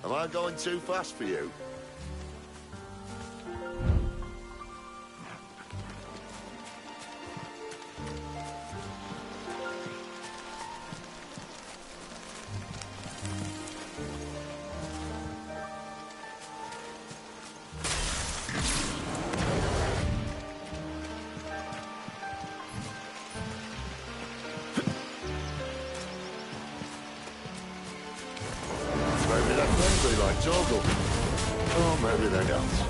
Am I going too fast for you? Maybe they're friendly like Torgal. Or maybe they don't.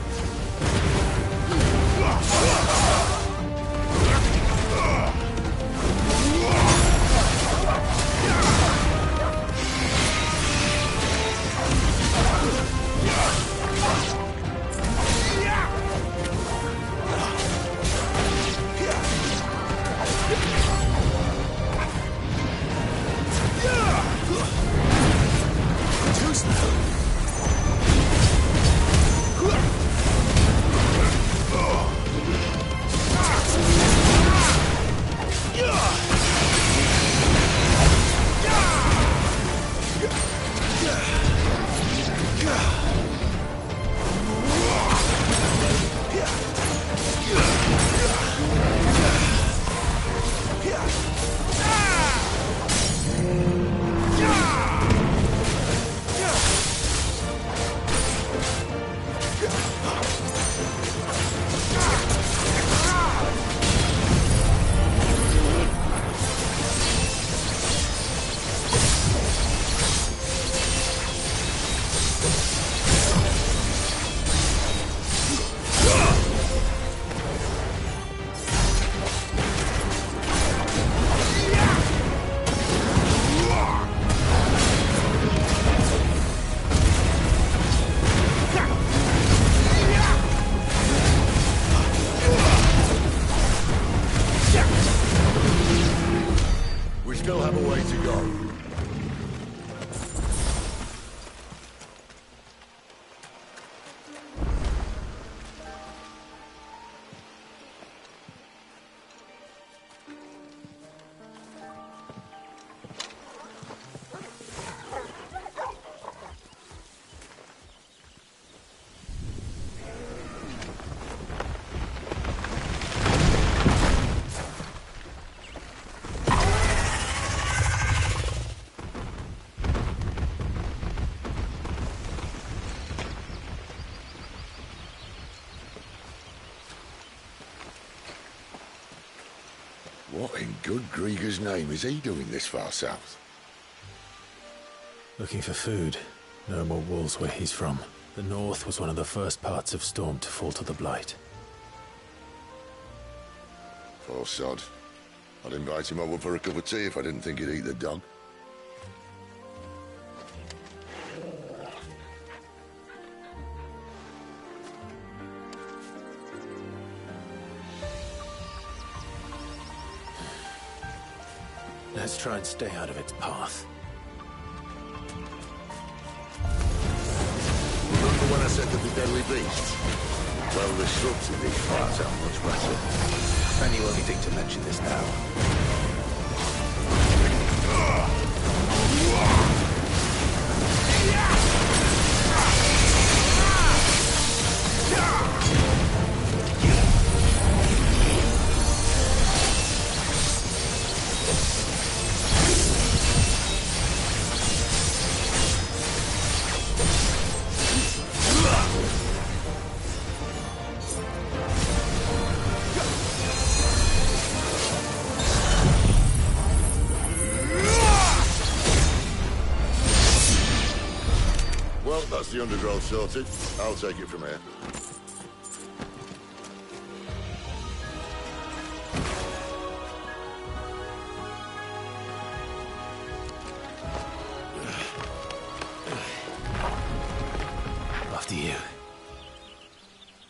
We still have a way to go. What in good Grieger's name is he doing this far south? Looking for food. No more wolves where he's from. The north was one of the first parts of Storm to fall to the Blight. Poor sod. I'd invite him over for a cup of tea if I didn't think he'd eat the dog. Let's try and stay out of its path. Remember when I said that the deadly beasts? Well, the shrubs in these parts are much better. And you only think to mention this now. Well, that's the undergrowth sorted. I'll take it from here. After you.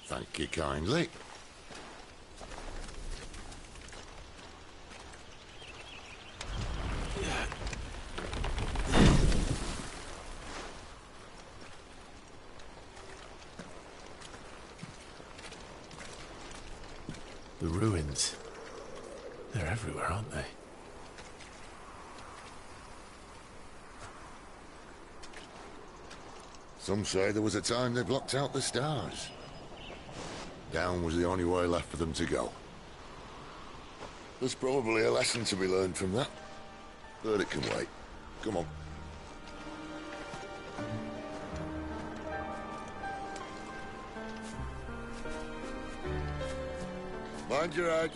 Thank you kindly. The ruins. They're everywhere, aren't they? Some say there was a time they blocked out the stars. Down was the only way left for them to go. There's probably a lesson to be learned from that. But it can wait. Come on. Mind your head.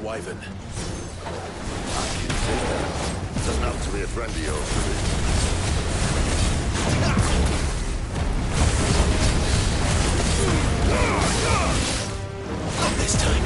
Wyvern. I can see that. Doesn't have to be a friend of yours, does it? Not this time.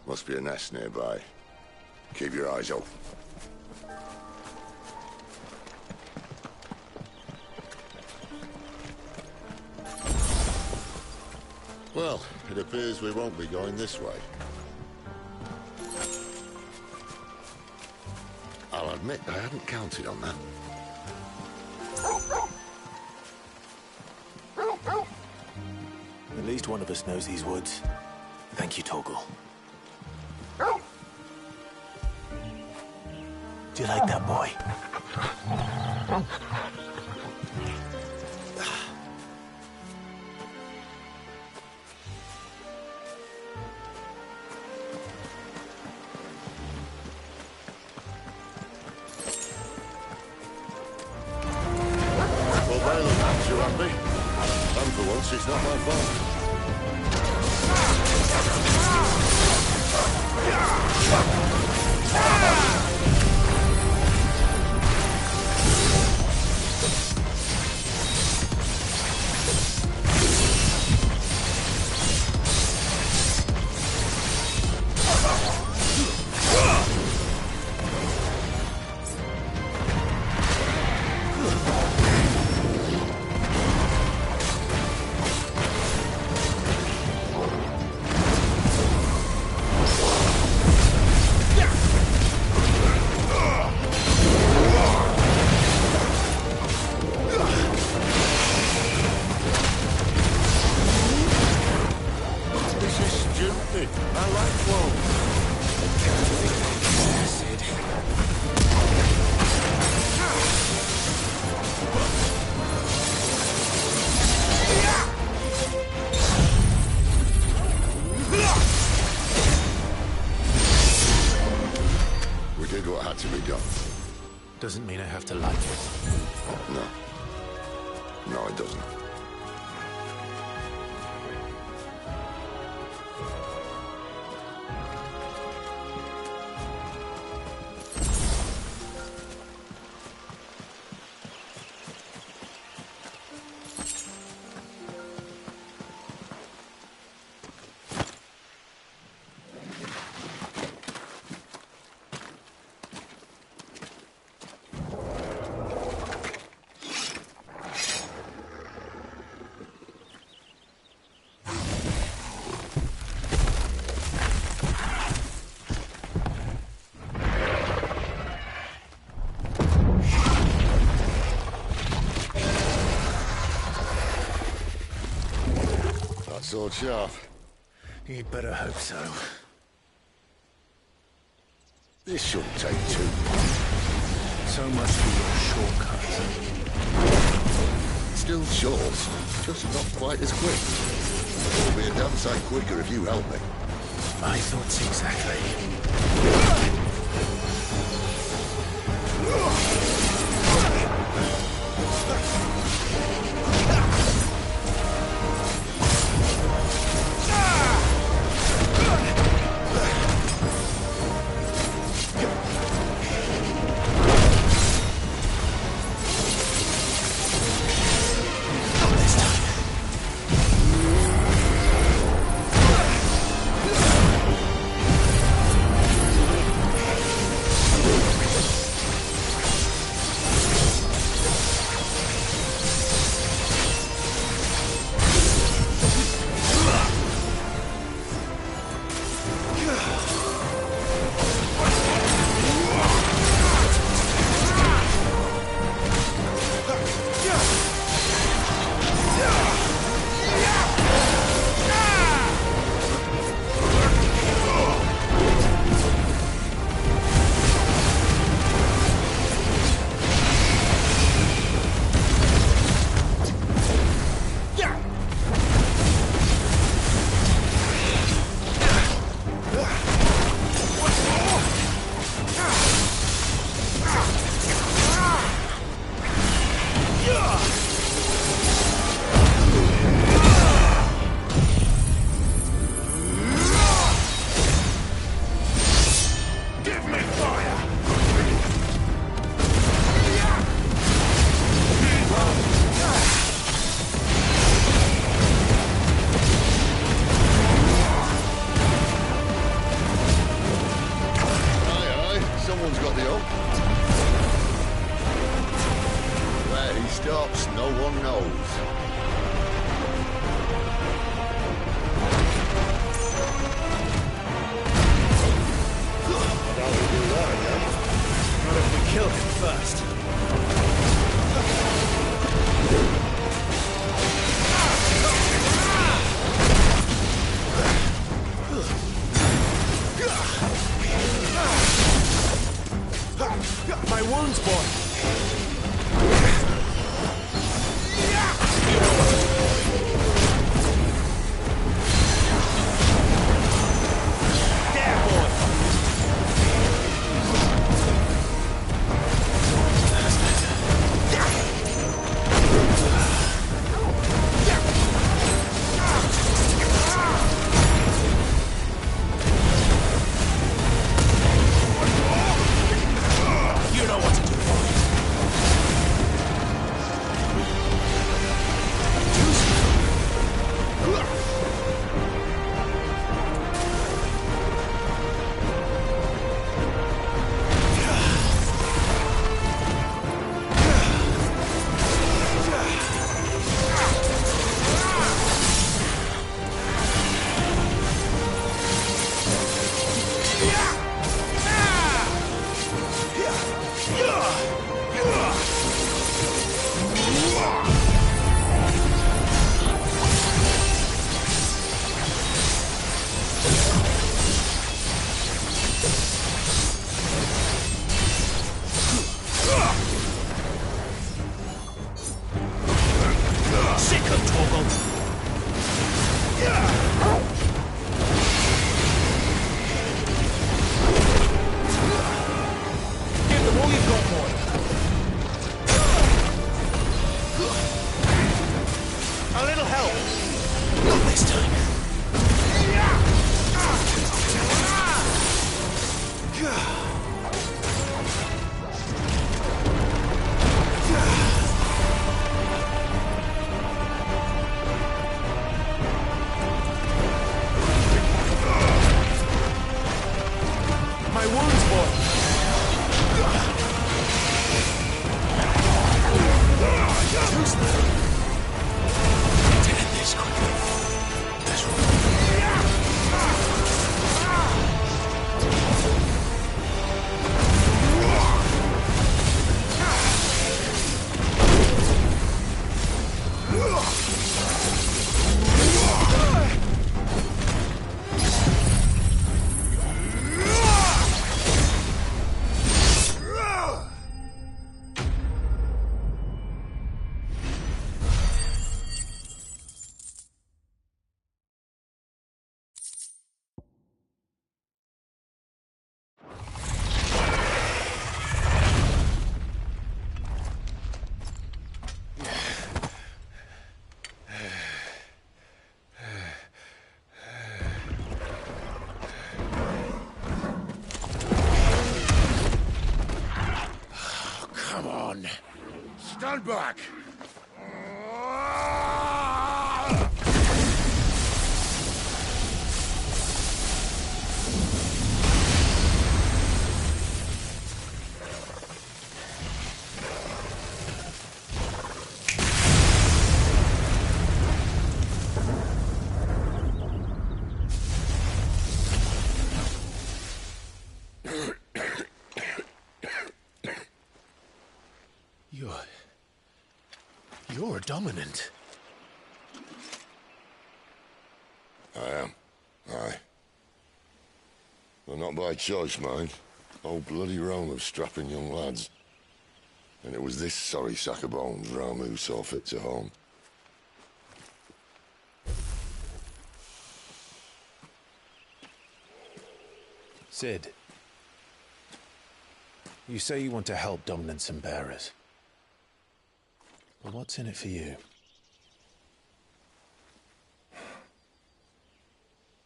Must be a nest nearby. Keep your eyes open. Well, it appears we won't be going this way. I'll admit I hadn't counted on that. At least one of us knows these woods. Thank you, Torgal. Do you like that, boy? Well, Balin makes you happy. And for once, it's not my fault. to be done. Doesn't mean I have to like it. No. No, it doesn't. Sword sharp. You'd better hope so. This shouldn't take too long. So much for your shortcuts. Still short, just not quite as quick. It'll be a damn sight quicker if you help me. My thoughts exactly. Stand back! You're a dominant. I am. Aye. Well, not by choice, mind. Whole bloody realm of strapping young lads. And it was this sorry sack of bones Ramu saw fit to home. Cid, you say you want to help dominants and bearers. But what's in it for you?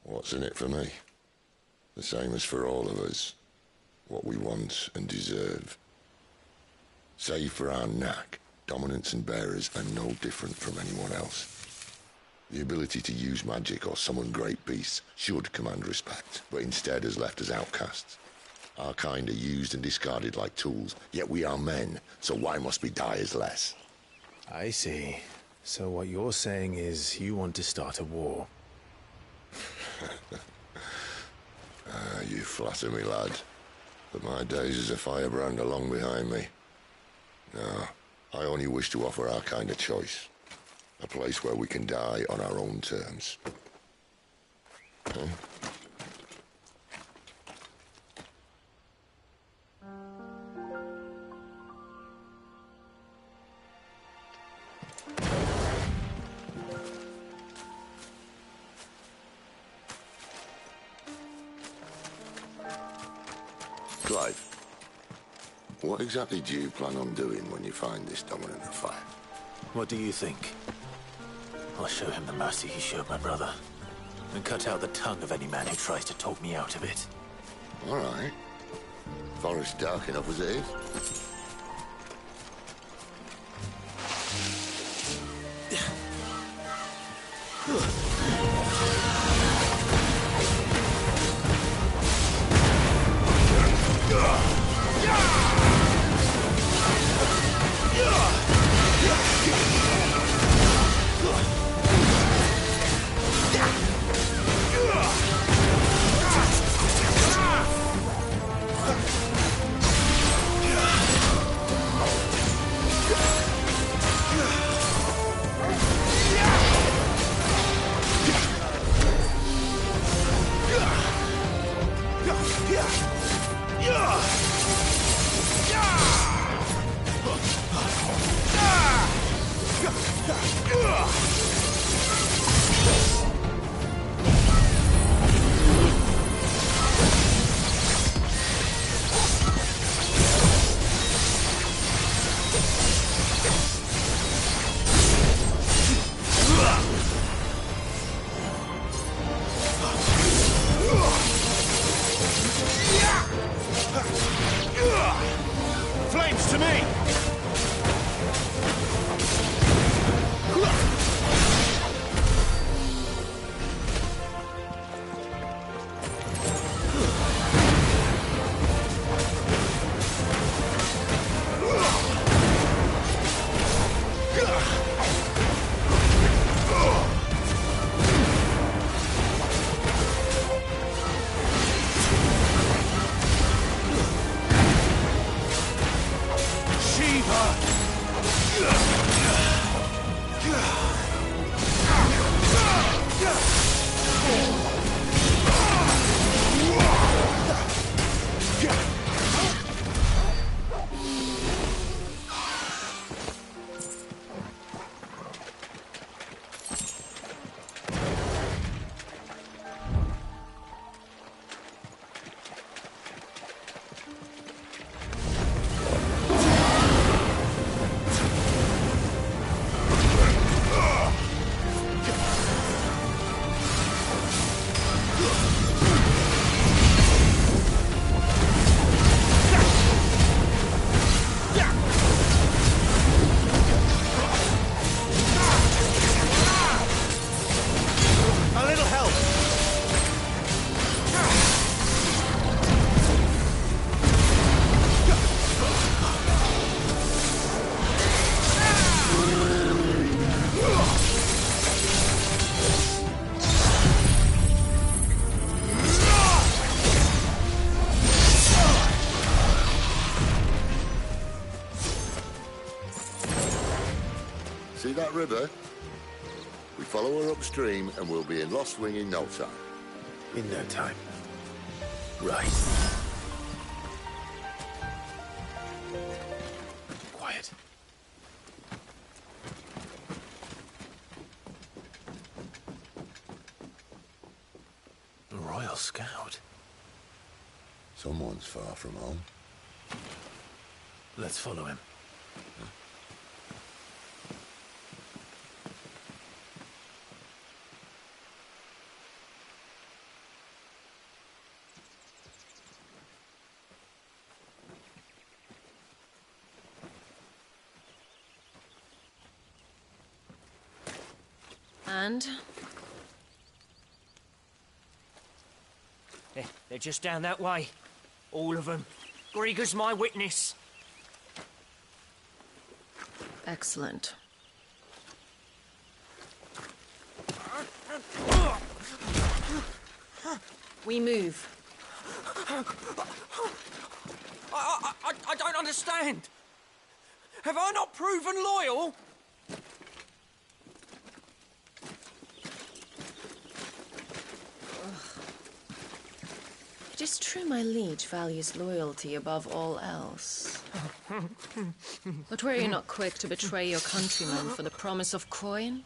What's in it for me? The same as for all of us. What we want and deserve. Save for our knack, dominants and bearers are no different from anyone else. The ability to use magic or summon great beasts should command respect, but instead has left us outcasts. Our kind are used and discarded like tools, yet we are men, so why must we die as less? I see. So what you're saying is you want to start a war. You flatter me, lad. But my days as a firebrand are long behind me. No, I only wish to offer our kind a choice. A place where we can die on our own terms. Huh? Clive, what exactly do you plan on doing when you find this dominant of fire? What do you think? I'll show him the mercy he showed my brother, and cut out the tongue of any man who tries to talk me out of it. All right. Forest dark enough as it is. that river? We follow her upstream and we'll be in Lost Wing in no time. In no time. Right. Quiet. A Royal Scout. Someone's far from home. Let's follow him. And? They're just down that way. All of them. Grieger's my witness. Excellent. We move. I don't understand. Have I not proven loyal? It is true my liege values loyalty above all else. But were you not quick to betray your countrymen for the promise of coin?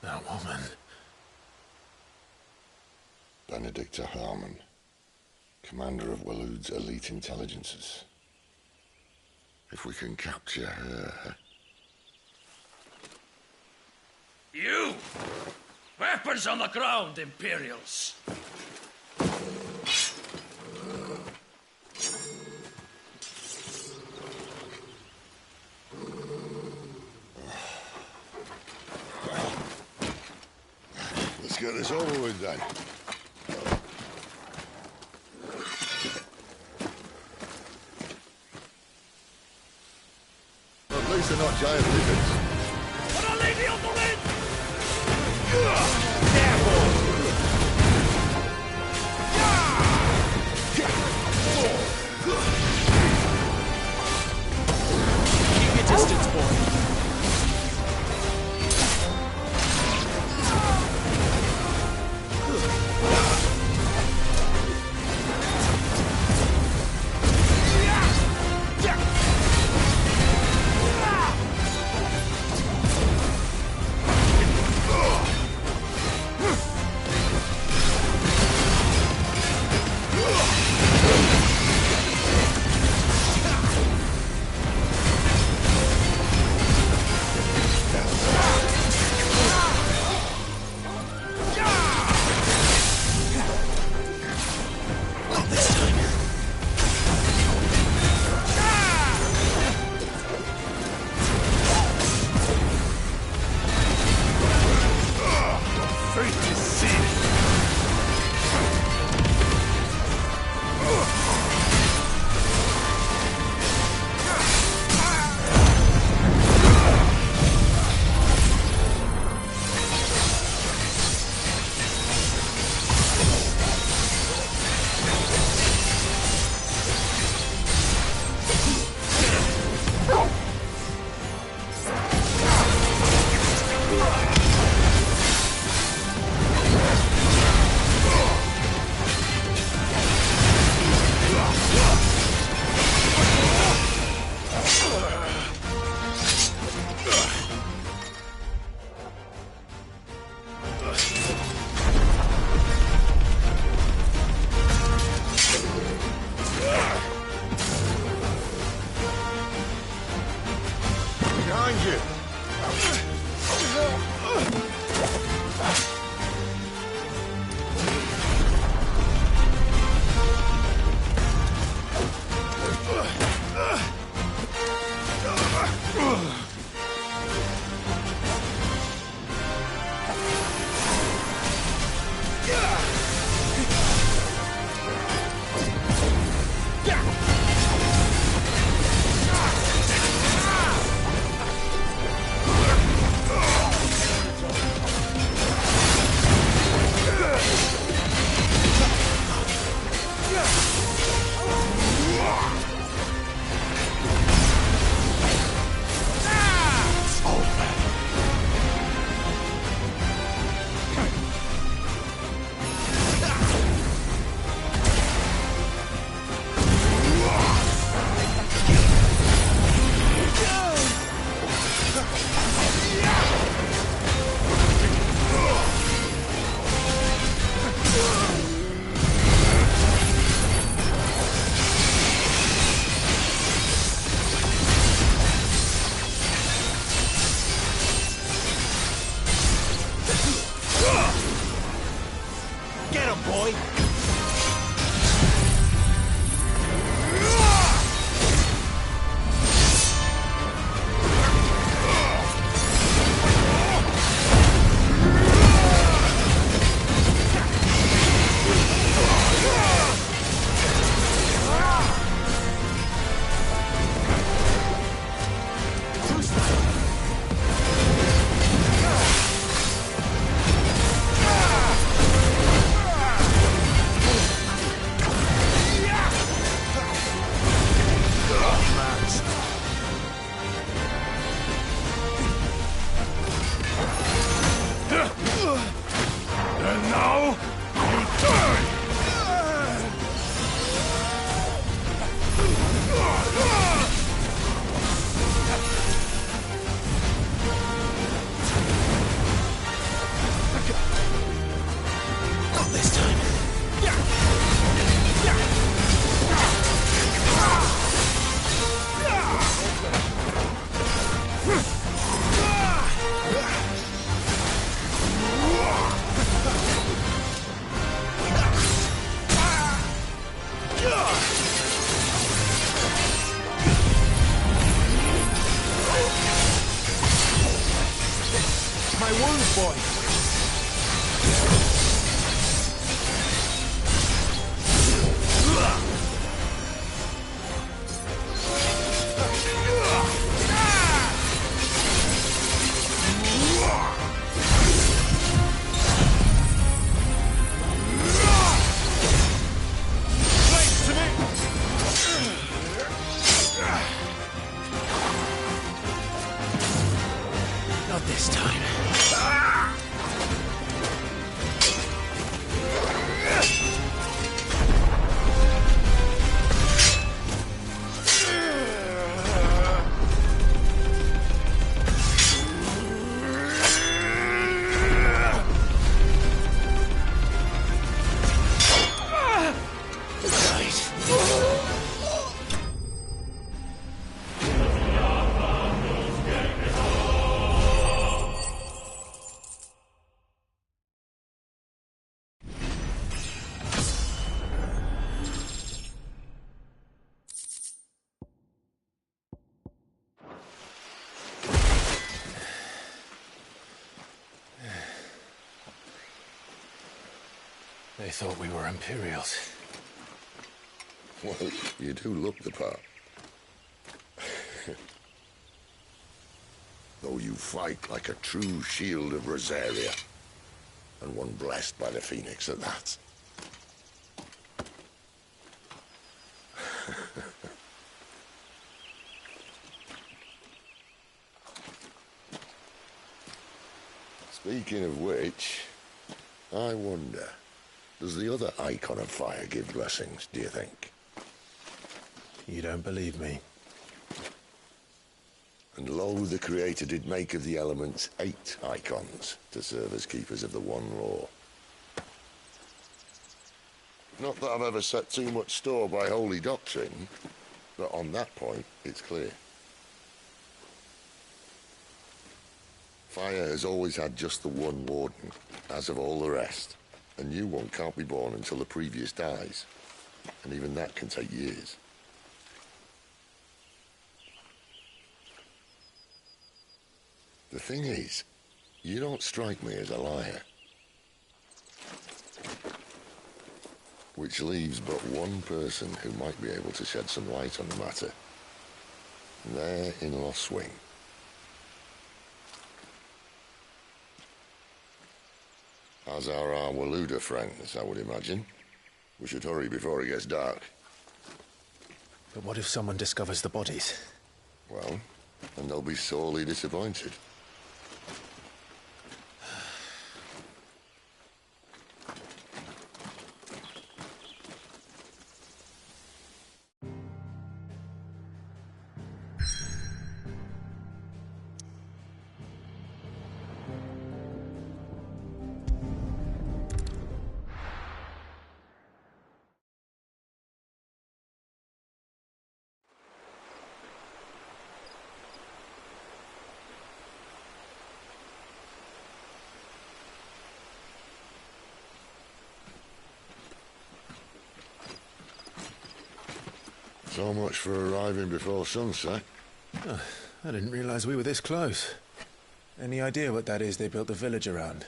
That woman. Benedicta Harmon, commander of Waloed's elite intelligences. If we can capture her... You! Weapons on the ground, Imperials! Let's get this over with then. At least they're not giant lizards. For our Lady of the Wind! Keep your distance, boy. Behind you! boy. And now, you die! Not this time. My wounds, boy. Not this time. They thought we were Imperials. Well, you do look the part. Though you fight like a true shield of Rosaria. And one blessed by the Phoenix at that. Speaking of which, I wonder, does the other Icon of Fire give blessings, do you think? You don't believe me? And lo, the Creator did make of the elements 8 Icons to serve as keepers of the one law. Not that I've ever set too much store by holy doctrine, but on that point, it's clear. Fire has always had just the one warden, as of all the rest. A new one can't be born until the previous dies, and even that can take years. The thing is, you don't strike me as a liar. Which leaves but one person who might be able to shed some light on the matter. There in Lostwing. As are our Waluda friends, I would imagine. We should hurry before it gets dark. But what if someone discovers the bodies? Well, then they'll be sorely disappointed. So much for arriving before sunset. I didn't realize we were this close. Any idea what that is they built the village around?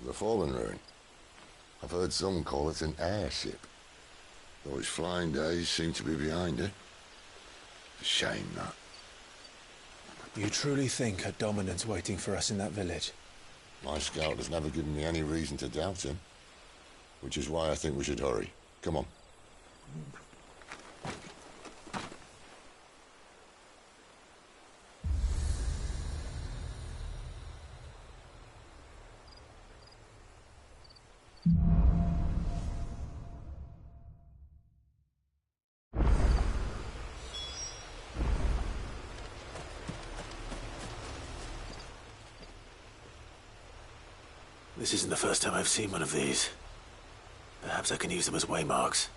The fallen ruin. I've heard some call it an airship. Though its flying days seem to be behind it. It's a shame, that. You truly think a dominant's waiting for us in that village? My scout has never given me any reason to doubt him. Which is why I think we should hurry. Come on. This isn't the first time I've seen one of these. Perhaps I can use them as waymarks.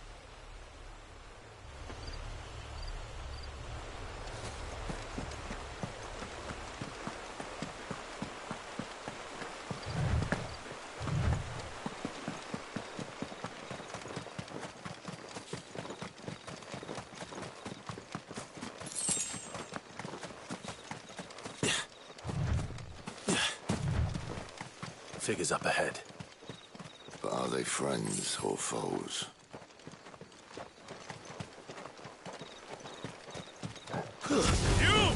Figures up ahead. But are they friends or foes? You!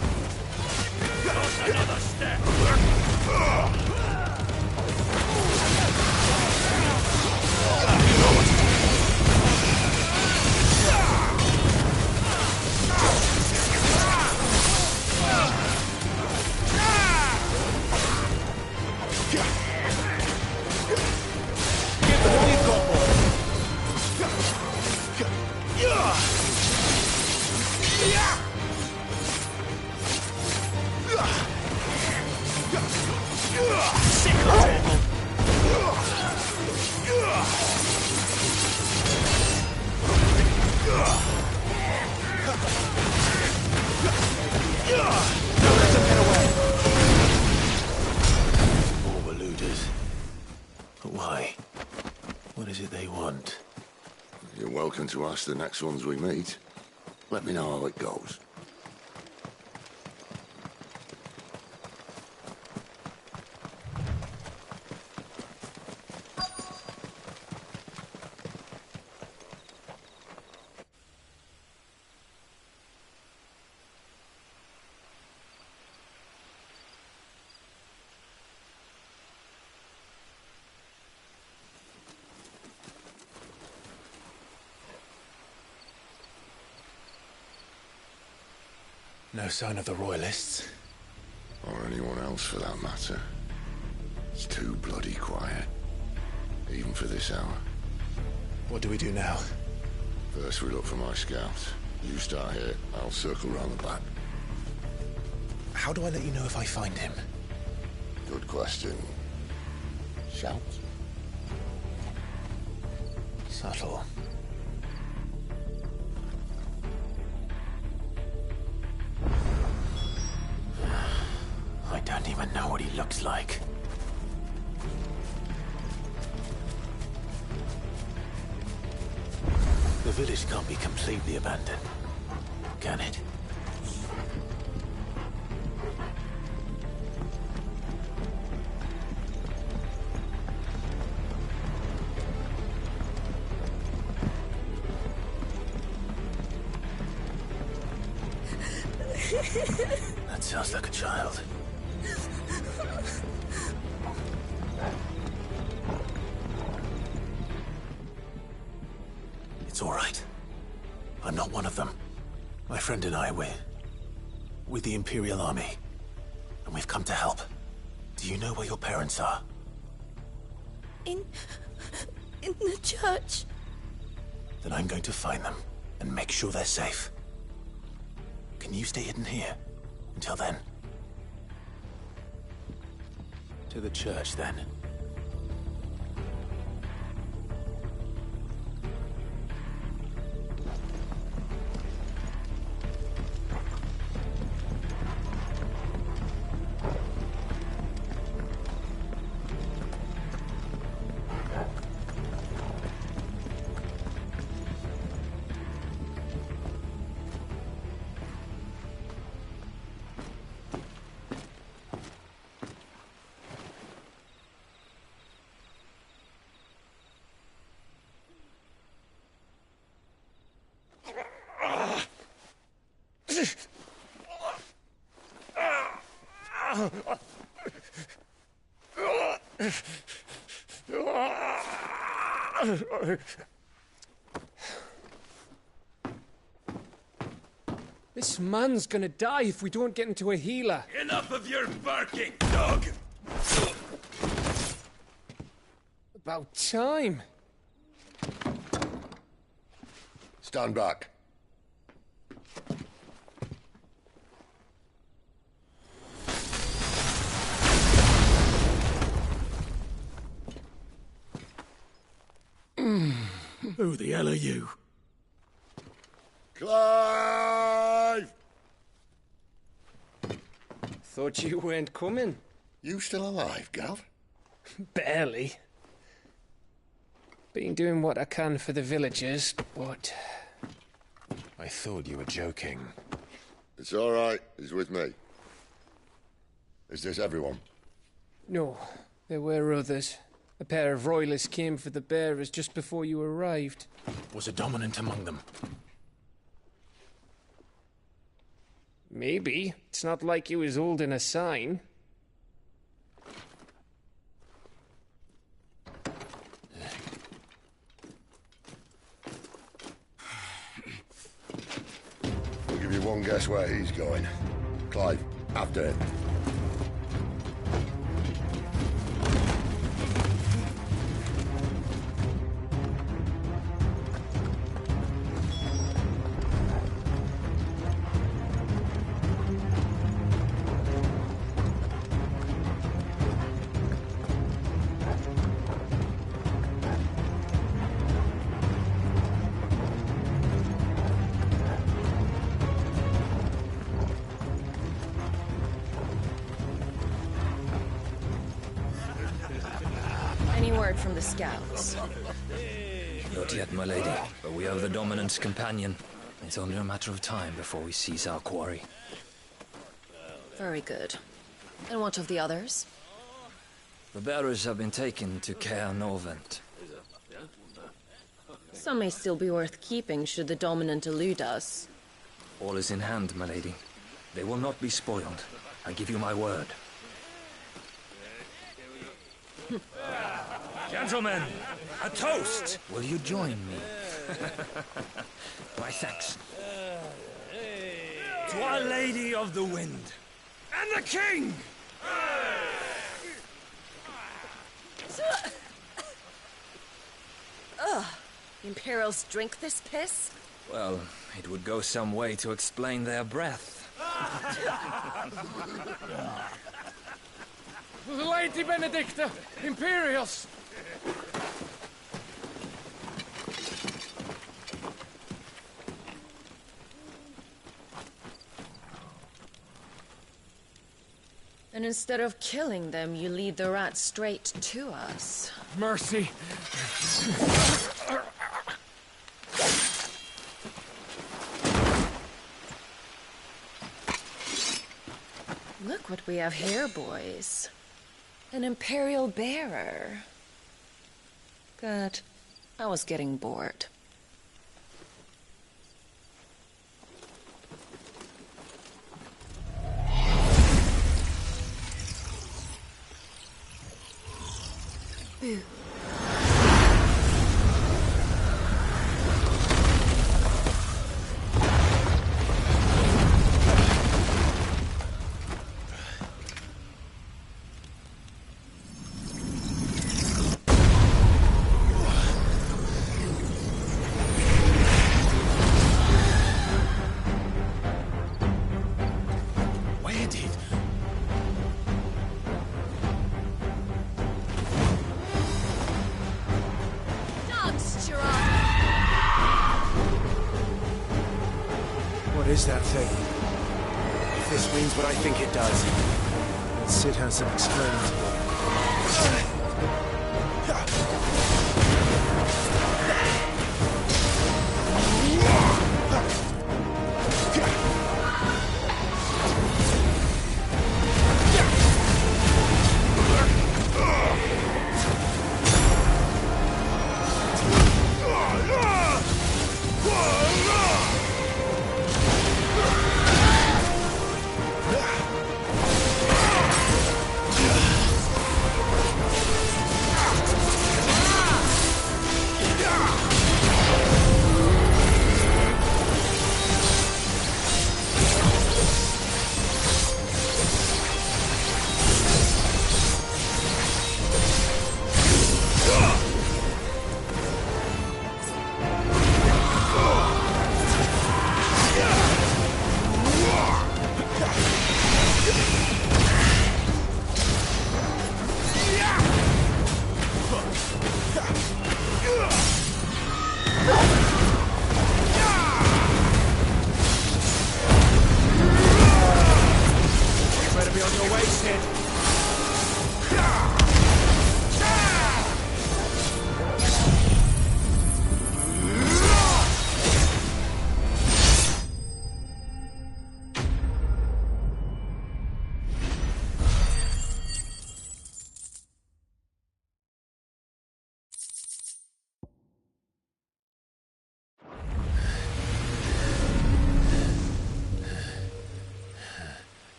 Not another step! To ask the next ones we meet. Let me know how it goes. No sign of the Royalists. Or anyone else for that matter. It's too bloody quiet. Even for this hour. What do we do now? First we look for my scouts. You start here, I'll circle round the back. How do I let you know if I find him? Good question. Shout? Subtle. I don't even know what he looks like. The village can't be completely abandoned, can it? That sounds like a child. It's all right. I'm not one of them. My friend and I, we're with the Imperial Army. And we've come to help. Do you know where your parents are? In the church. Then I'm going to find them and make sure they're safe. Can you stay hidden here until then? To the church, then. This man's gonna die if we don't get into a healer. Enough of your barking, dog! About time. Stand back. Who the hell are you? Clive! Thought you weren't coming. You still alive, Gav? Barely. Been doing what I can for the villagers, but... I thought you were joking. It's all right. He's with me. Is this everyone? No, there were others. A pair of royalists came for the bearers just before you arrived. Was a dominant among them? Maybe. It's not like he was holding a sign. I'll give you one guess where he's going. Clive, after him. Any word from the scouts? Not yet, my lady, but we have the Dominant's companion. It's only a matter of time before we seize our quarry. Very good. And what of the others? The bearers have been taken to Caer Norvent. Some may still be worth keeping should the Dominant elude us. All is in hand, my lady. They will not be spoiled. I give you my word. Gentlemen, a toast! Will you join me? My thanks. To Our Lady of the Wind. And the King! Ugh. Imperials drink this piss? Well, it would go some way to explain their breath. Lady Benedicta! Imperials! And instead of killing them, you lead the rats straight to us. Mercy! Look what we have here, boys. An Imperial bearer. Good. I was getting bored. Boo. Where did? Dogs, Gerard! What is that thing? If this means what I think it does, Sid has some explaining to do. wasted!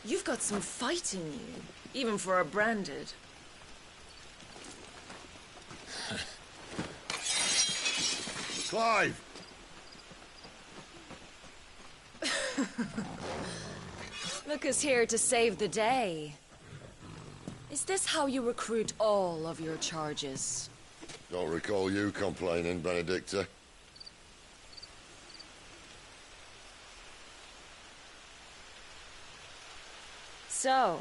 You've got some fight in you, even for a branded. Clive! Look who's here to save the day. Is this how you recruit all of your charges? Don't recall you complaining, Benedicta. So,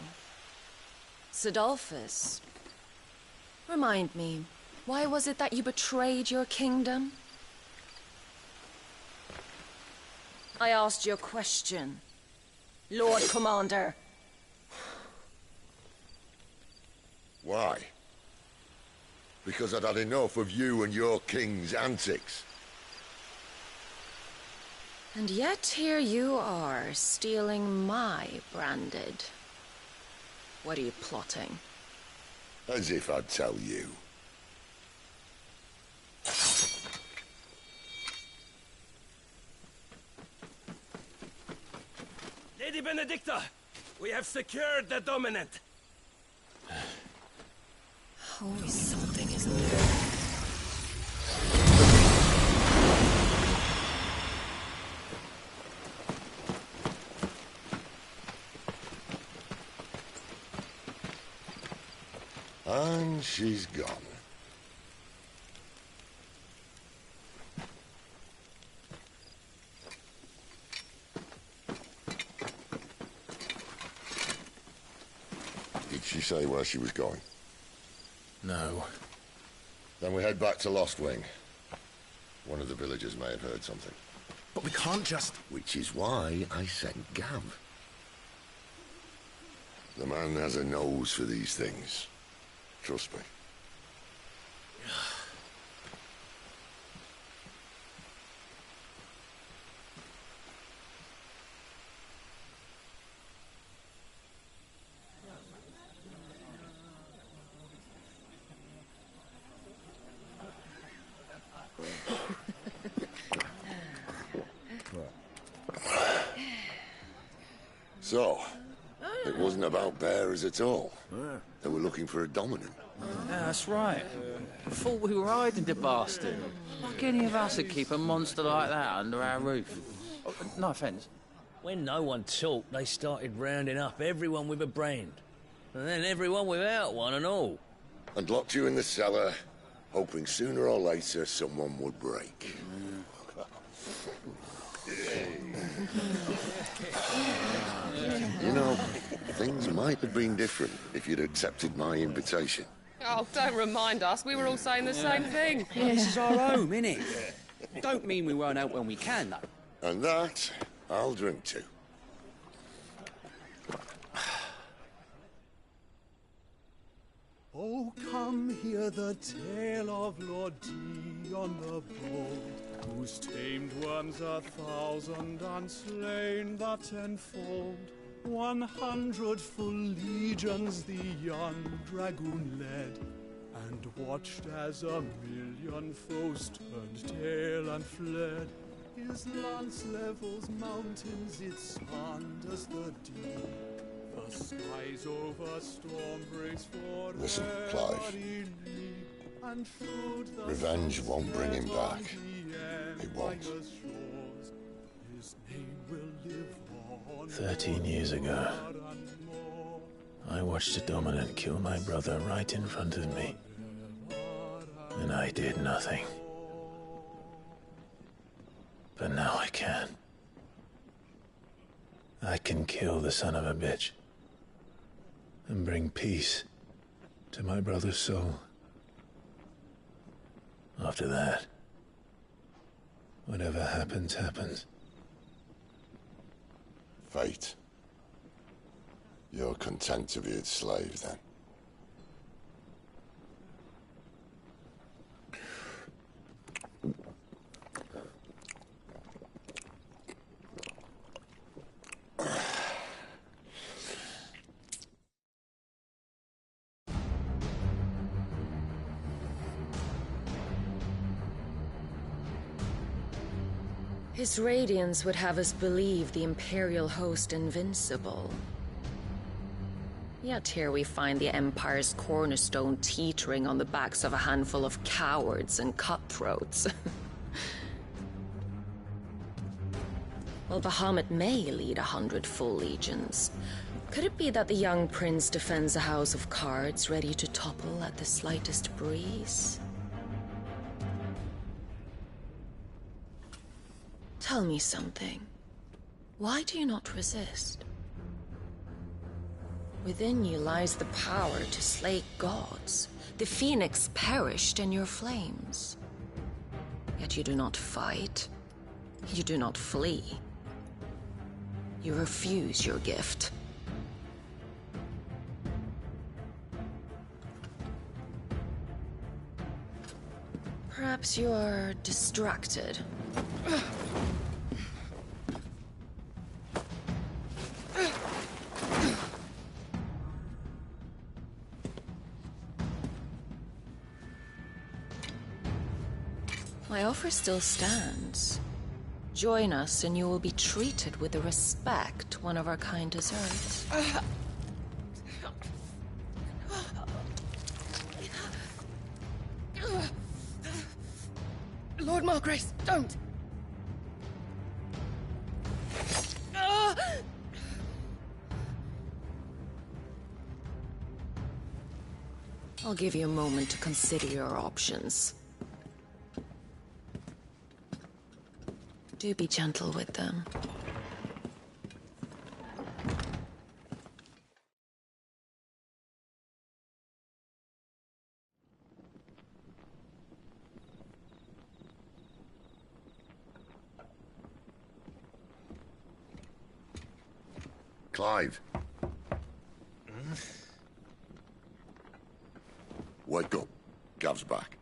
Sidolphus, remind me, why was it that you betrayed your kingdom? I asked you a question, Lord Commander. Why? Because I'd had enough of you and your king's antics. And yet here you are, stealing my branded. What are you plotting? As if I'd tell you. Lady Benedicta, we have secured the Dominant. Always something, isn't there? And she's gone. Did she say where she was going? No. Then we head back to Lost Wing. One of the villagers may have heard something. But we can't just... Which is why I sent Gav. The man has a nose for these things. Trust me. So, it wasn't about bearers at all. They were looking for a dominant. Yeah, that's right. I thought we were hiding the bastard. Like any of us would keep a monster like that under our roof. Oh, no offence. When no one talked, they started rounding up everyone with a brand. And then everyone without one and all. And locked you in the cellar, hoping sooner or later someone would break. You know, things might have been different if you'd accepted my invitation. Oh, don't remind us. We were all saying the same thing. This is our home, innit? Don't mean we won't help when we can, though. And that, I'll drink to. Oh, come hear the tale of Lord Dion the Bold, whose tamed worms 1,000 and slain the tenfold. 100 full legions the young dragoon led, and watched as 1,000,000 foes turned tail and fled. His lance levels mountains, it sanders the deep. The skies over storm breaks for Listen, Clive. Revenge won't bring him back. It won't. 13 years ago, I watched a dominant kill my brother right in front of me. And I did nothing. But now I can. I can kill the son of a bitch. And bring peace to my brother's soul. After that, whatever happens, happens. Fate. You're content to be its slave, then? His radiance would have us believe the Imperial host invincible. Yet here we find the Empire's cornerstone teetering on the backs of a handful of cowards and cutthroats. Well, Bahamut may lead 100 full legions. Could it be that the young prince defends a house of cards ready to topple at the slightest breeze? Tell me something. Why do you not resist? Within you lies the power to slay gods. The Phoenix perished in your flames. Yet you do not fight. You do not flee. You refuse your gift. Perhaps you are distracted. My offer still stands. Join us and you will be treated with the respect one of our kind deserves. Lord Margrace, don't! I'll give you a moment to consider your options. Do be gentle with them. Clive. Wake up. Gav's back.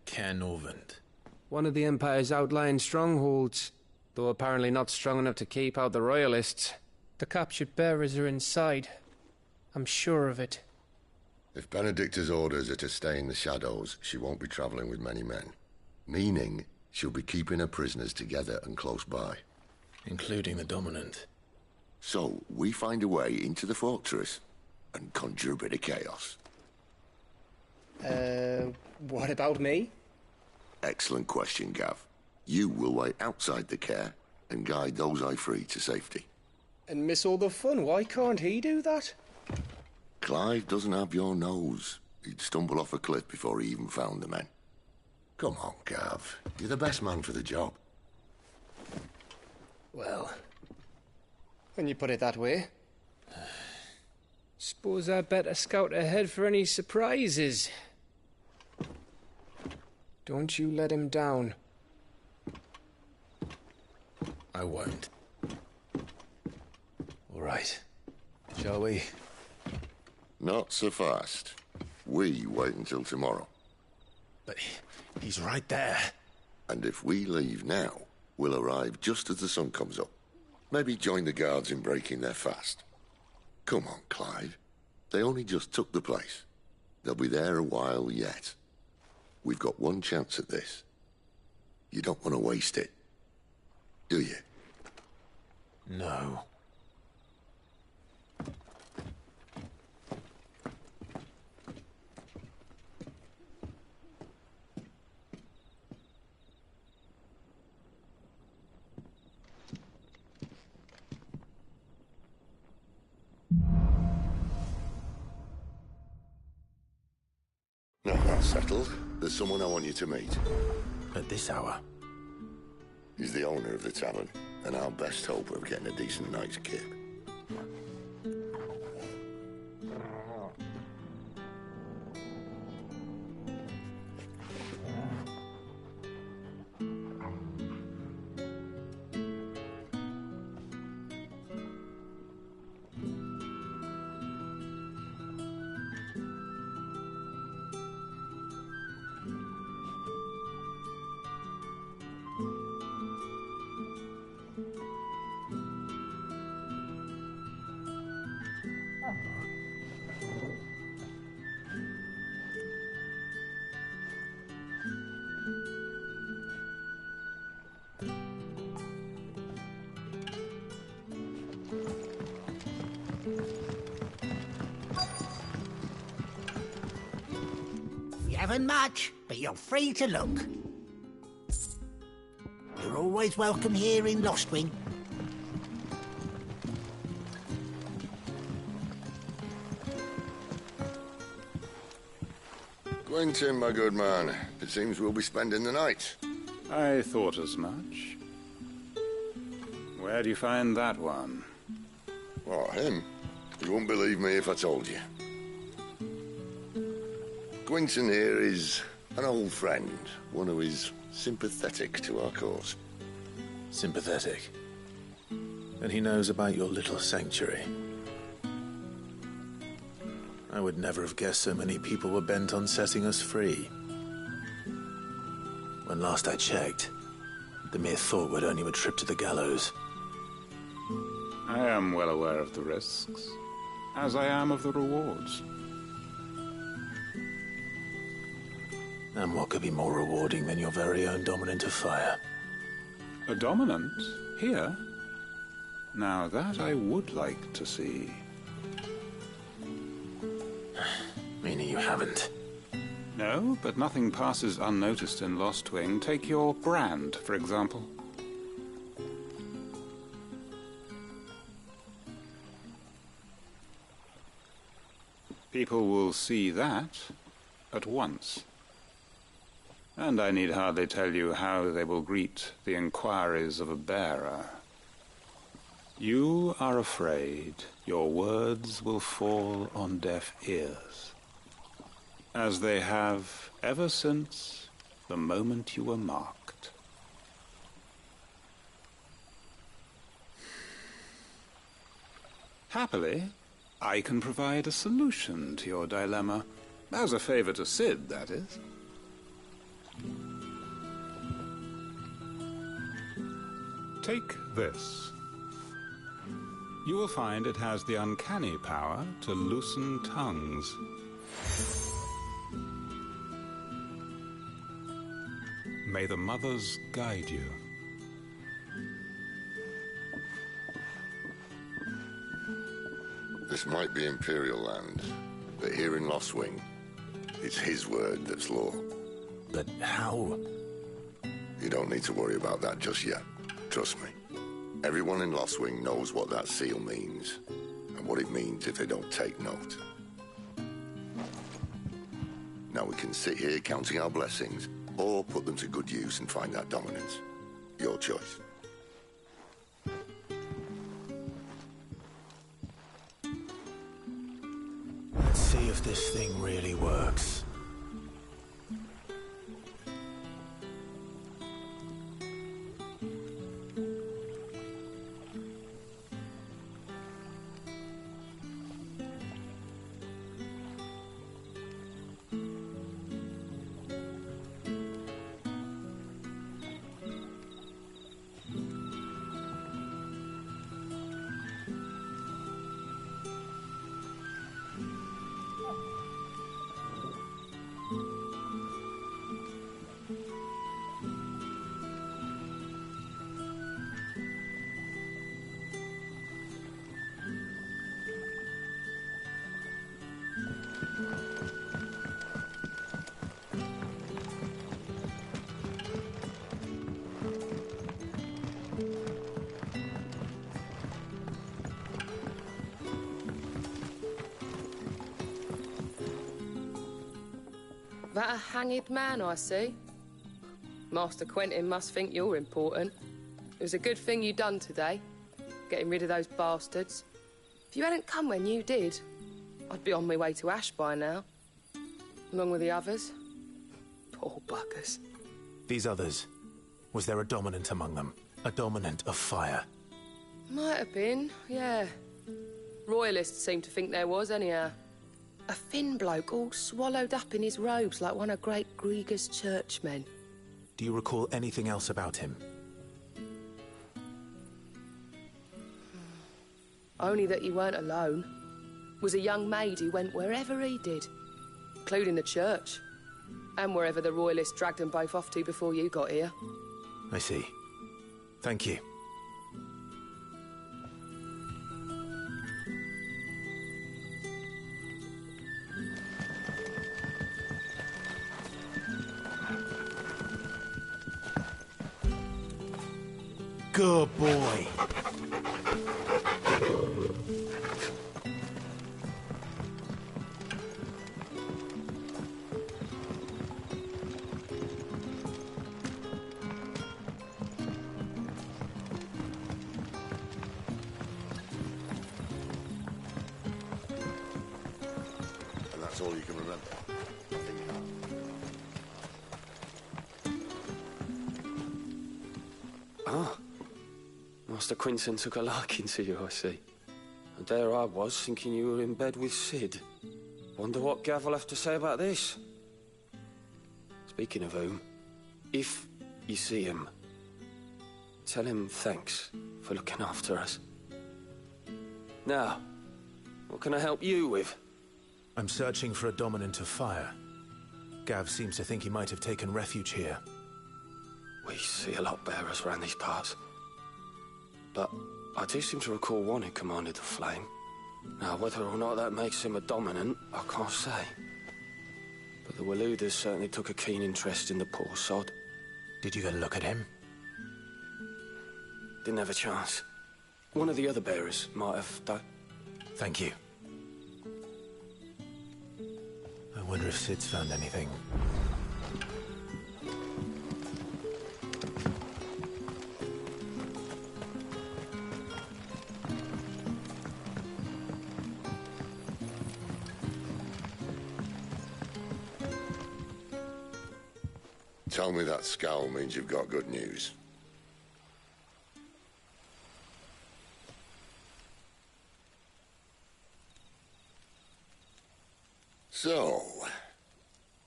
Caernarvon. One of the Empire's outlying strongholds, though apparently not strong enough to keep out the Royalists. The captured bearers are inside. I'm sure of it. If Benedicta's orders are to stay in the shadows, she won't be traveling with many men. Meaning, she'll be keeping her prisoners together and close by. Including the Dominant. So, we find a way into the fortress and conjure a bit of chaos. What about me? Excellent question, Gav. You will wait outside the care and guide those I free to safety. And miss all the fun. Why can't he do that? Clive doesn't have your nose. He'd stumble off a cliff before he even found the men. Come on, Gav. You're the best man for the job. Well, when you put it that way. Suppose I'd better scout ahead for any surprises. Don't you let him down. I won't. All right. Shall we? Not so fast. We wait until tomorrow. But he's right there. And if we leave now, we'll arrive just as the sun comes up. Maybe join the guards in breaking their fast. Come on, Clive. They only just took the place. They'll be there a while yet. We've got one chance at this. You don't want to waste it, do you? No. No, that's settled. There's someone I want you to meet. At this hour? He's the owner of the tavern, and our best hope of getting a decent night's kip. haven't much, but you're free to look. You're always welcome here in Lostwing. Quentin, my good man. It seems we'll be spending the night. I thought as much. Where do you find that one? Oh, him? You wouldn't believe me if I told you. Quentin here is an old friend, one who is sympathetic to our cause. Sympathetic? And he knows about your little sanctuary. I would never have guessed so many people were bent on setting us free. When last I checked, the mere thought would earn you a trip to the gallows. I am well aware of the risks, as I am of the rewards. And what could be more rewarding than your very own Dominant of Fire? A Dominant? Here? Now that I would like to see. Meaning you haven't? No, but nothing passes unnoticed in Lostwing. Take your brand, for example. People will see that at once. And I need hardly tell you how they will greet the inquiries of a bearer. You are afraid your words will fall on deaf ears, as they have ever since the moment you were marked. Happily, I can provide a solution to your dilemma, as a favor to Cid, that is. Take this. You will find it has the uncanny power to loosen tongues. May the mothers guide you. This might be Imperial land, but here in Lostwing, it's his word that's law. But how? You don't need to worry about that just yet. Trust me. Everyone in Lostwing knows what that seal means, and what it means if they don't take note. Now we can sit here counting our blessings, or put them to good use and find that dominance. Your choice. Let's see if this thing really works. That a hanged man, I see. Master Quentin must think you're important. It was a good thing you done today, getting rid of those bastards. If you hadn't come when you did, I'd be on my way to Ash by now, along with the others. Poor buggers. These others, was there a Dominant among them? A Dominant of Fire? Might have been, yeah. Royalists seem to think there was, anyhow. A thin bloke all swallowed up in his robes like one of Great Grieger's churchmen. Do you recall anything else about him? Only that he weren't alone. Was a young maid who went wherever he did, including the church, and wherever the Royalists dragged them both off to before you got here. I see. Thank you. Good boy. And that's all you can remember. Ah. Master Quinton took a liking to you, I see. And there I was, thinking you were in bed with Sid. Wonder what Gav will have to say about this. Speaking of whom, if you see him, tell him thanks for looking after us. Now, what can I help you with? I'm searching for a dominant of fire. Gav seems to think he might have taken refuge here. We see a lot bearers around these parts. But I do seem to recall one who commanded the flame. Now, whether or not that makes him a dominant, I can't say. But the Waluders certainly took a keen interest in the poor sod. Did you get a look at him? Didn't have a chance. One of the other bearers might have done. Thank you. I wonder if Sid's found anything. Tell me that scowl means you've got good news. So,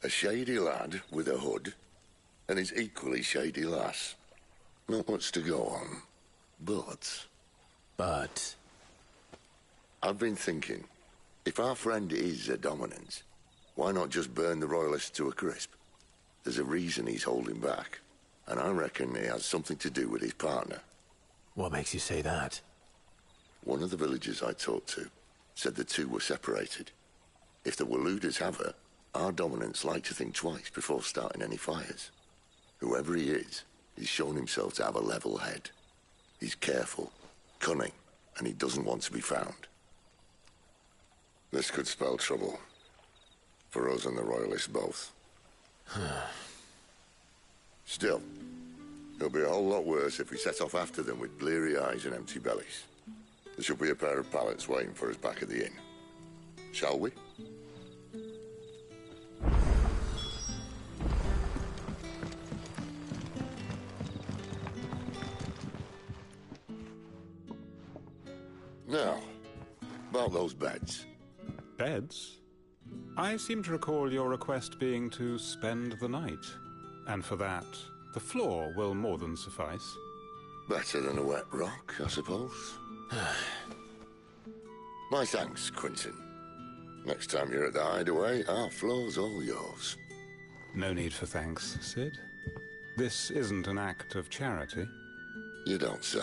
a shady lad with a hood, and his equally shady lass. Not much to go on, but... I've been thinking, if our friend is a dominant, why not just burn the Royalists to a crisp? There's a reason he's holding back, and I reckon it has something to do with his partner. What makes you say that? One of the villagers I talked to said the two were separated. If the Waluders have her, our dominants like to think twice before starting any fires. Whoever he is, he's shown himself to have a level head. He's careful, cunning, and he doesn't want to be found. This could spell trouble. For us and the Royalists both. Still, it'll be a whole lot worse if we set off after them with bleary eyes and empty bellies. There should be a pair of pallets waiting for us back at the inn. Shall we? Now, about those beds. Beds? I seem to recall your request being to spend the night. And for that, the floor will more than suffice. Better than a wet rock, I suppose. My thanks, Quinton. Next time you're at the hideaway, our floor's all yours. No need for thanks, Sid. This isn't an act of charity. You don't say.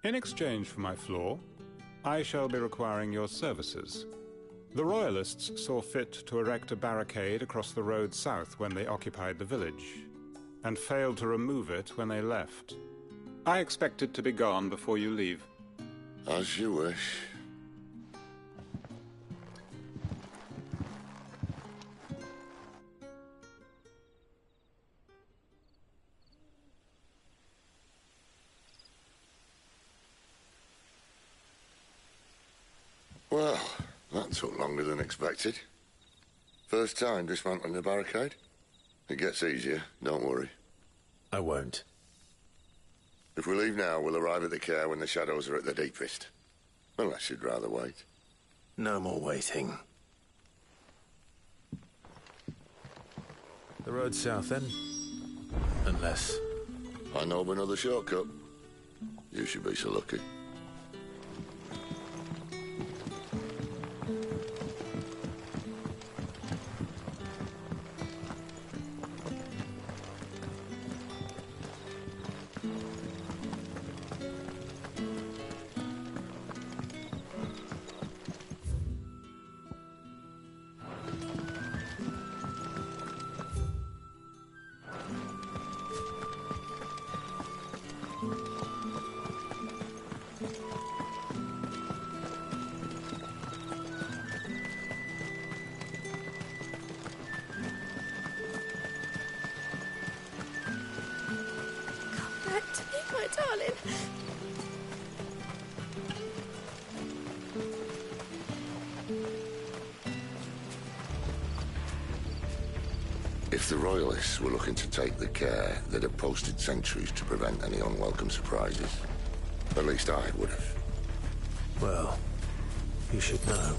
In exchange for my floor, I shall be requiring your services. The Royalists saw fit to erect a barricade across the road south when they occupied the village, and failed to remove it when they left. I expect it to be gone before you leave. As you wish. Well, that took longer than expected. First time dismantling the barricade? It gets easier, don't worry. I won't. If we leave now, we'll arrive at the care when the shadows are at the deepest. Unless you'd rather wait. No more waiting. The road south, then? Unless... I know of another shortcut. You should be so lucky. If the Royalists were looking to take the care, they'd have posted sentries to prevent any unwelcome surprises. At least I would have. Well, you should know.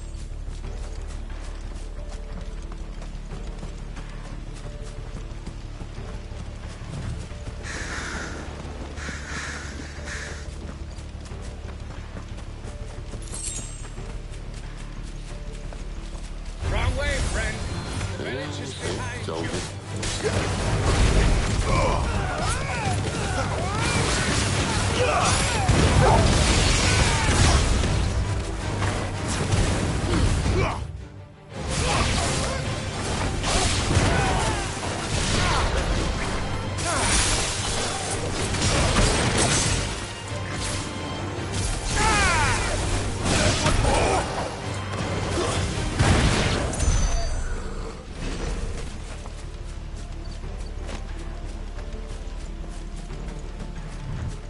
Wrong way, friend. Village is behind Told you.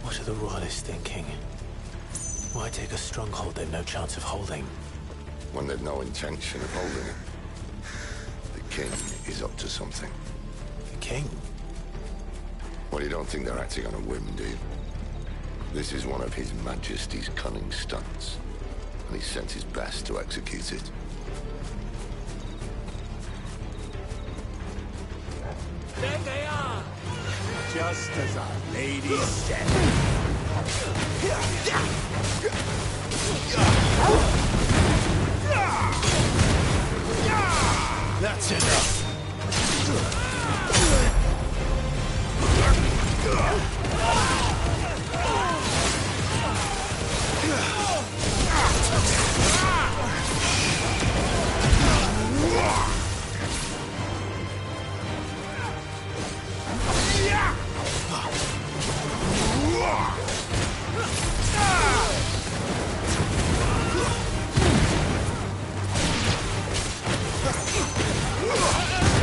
What are the Royalists thinking? Why take a stronghold they've no chance of holding? When they've no intention of holding it. The king is up to something. The king? Well, you don't think they're acting on a whim, do you? This is one of His Majesty's cunning stunts, and he sent his best to execute it. There they are! Just as our lady said. That's enough!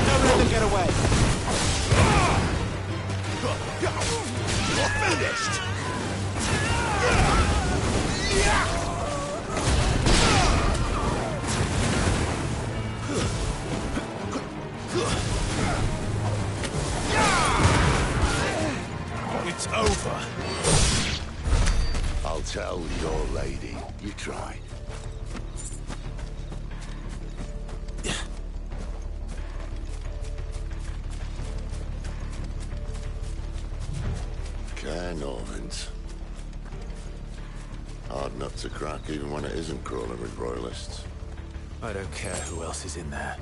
Don't let them get away. You're finished! It's over. I'll tell your lady you tried. Caer Norvins. Hard nut to crack even when it isn't crawling with Royalists. I don't care who else is in there.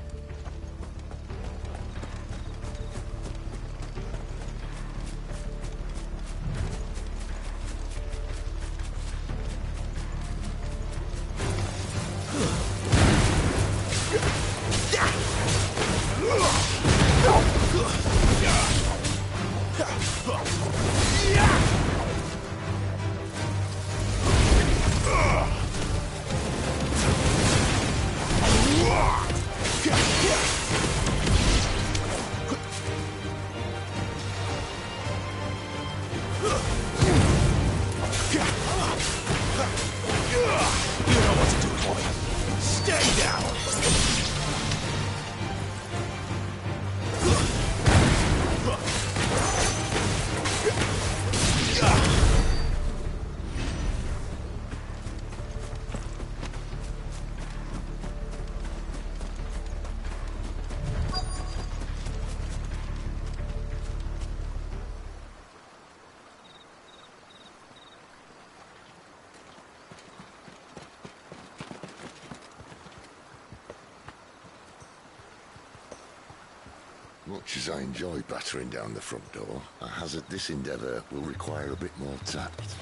Much as I enjoy battering down the front door, I hazard this endeavour will require a bit more tact.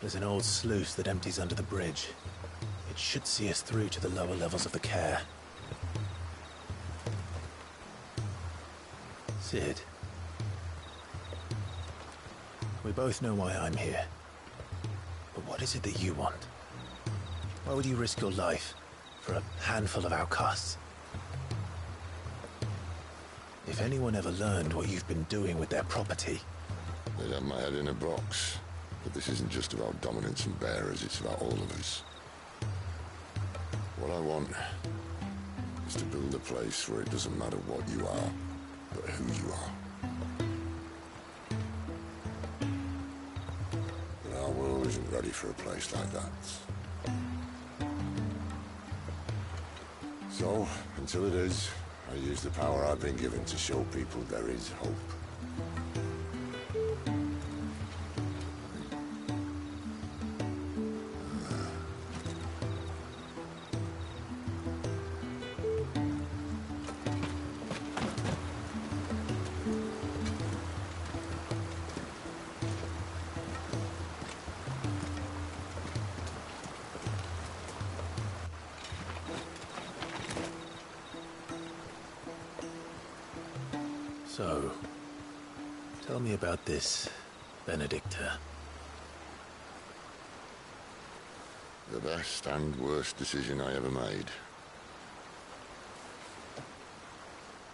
There's an old sluice that empties under the bridge. It should see us through to the lower levels of the Caer. Cid. We both know why I'm here. But what is it that you want? Why would you risk your life for a handful of outcasts? If anyone ever learned what you've been doing with their property... They'd have my head in a box. But this isn't just about dominance and bearers, it's about all of us. What I want is to build a place where it doesn't matter what you are, but who you are. But our world isn't ready for a place like that. So, until it is, I use the power I've been given to show people there is hope. So, tell me about this Benedicta. The best and worst decision I ever made.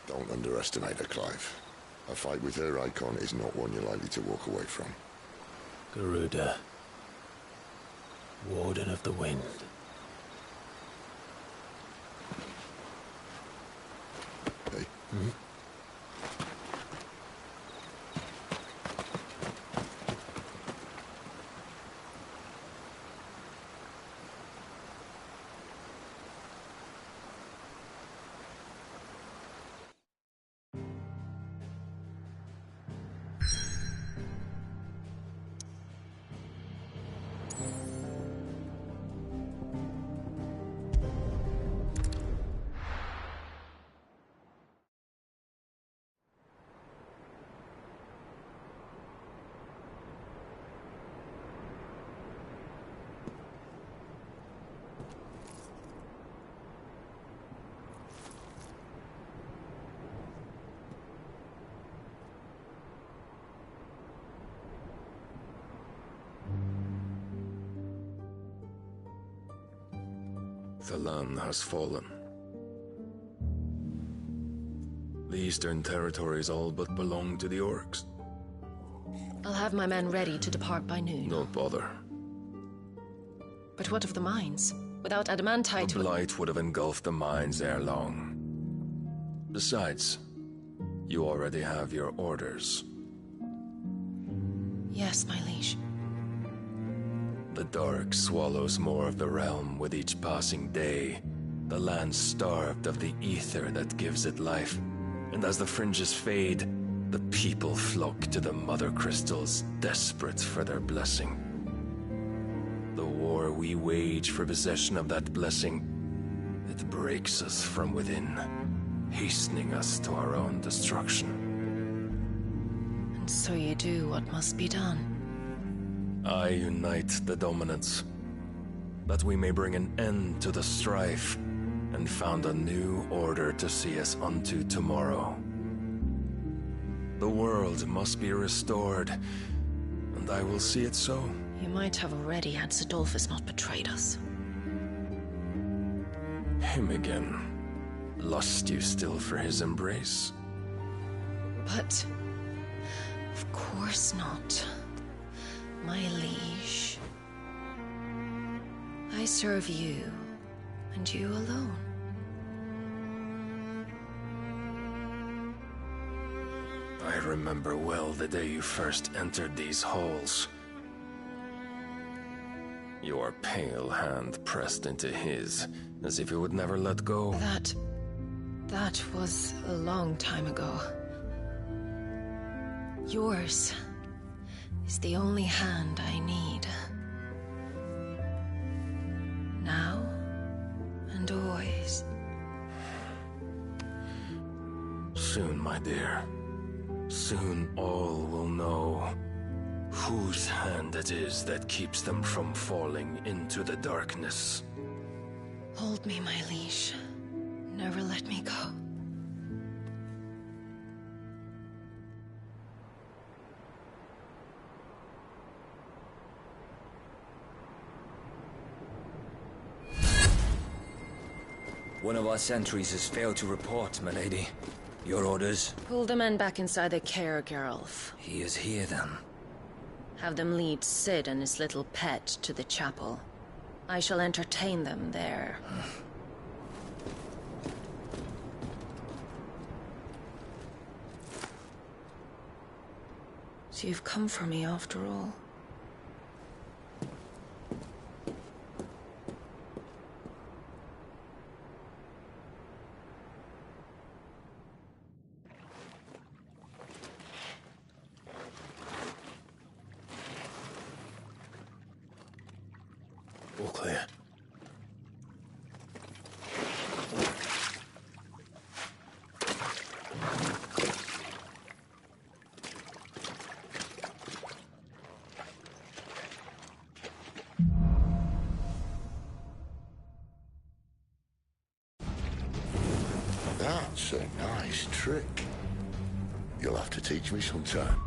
Don't underestimate her, Clive. A fight with her icon is not one you're likely to walk away from. Garuda. Warden of the Wind. Hey. Hmm? The land has fallen. The Eastern Territories all but belong to the Orcs. I'll have my men ready to depart by noon. Don't bother. But what of the mines? Without adamantite... The Blight would have engulfed the mines ere long. Besides, you already have your orders. Yes, my liege. The dark swallows more of the realm with each passing day. The land starved of the ether that gives it life. And as the fringes fade, the people flock to the mother crystals, desperate for their blessing. The war we wage for possession of that blessing, it breaks us from within, hastening us to our own destruction. And so you do what must be done. I unite the dominants, that we may bring an end to the strife, and found a new order to see us unto tomorrow. The world must be restored, and I will see it so. You might have already had Zidolphus not betrayed us. Him again. Lust you still for his embrace? But... of course not. My liege. I serve you, and you alone. I remember well the day you first entered these halls. Your pale hand pressed into his, as if you would never let go. That was a long time ago. Yours is the only hand I need. Now and always. Soon, my dear. Soon all will know whose hand it is that keeps them from falling into the darkness. Hold me, my liege. Never let me go. One of our sentries has failed to report, my lady. Your orders? Pull the men back inside their care, Geralf. He is here, then. Have them lead Cid and his little pet to the chapel. I shall entertain them there. So you've come for me after all. All clear. That's a nice trick. You'll have to teach me sometime.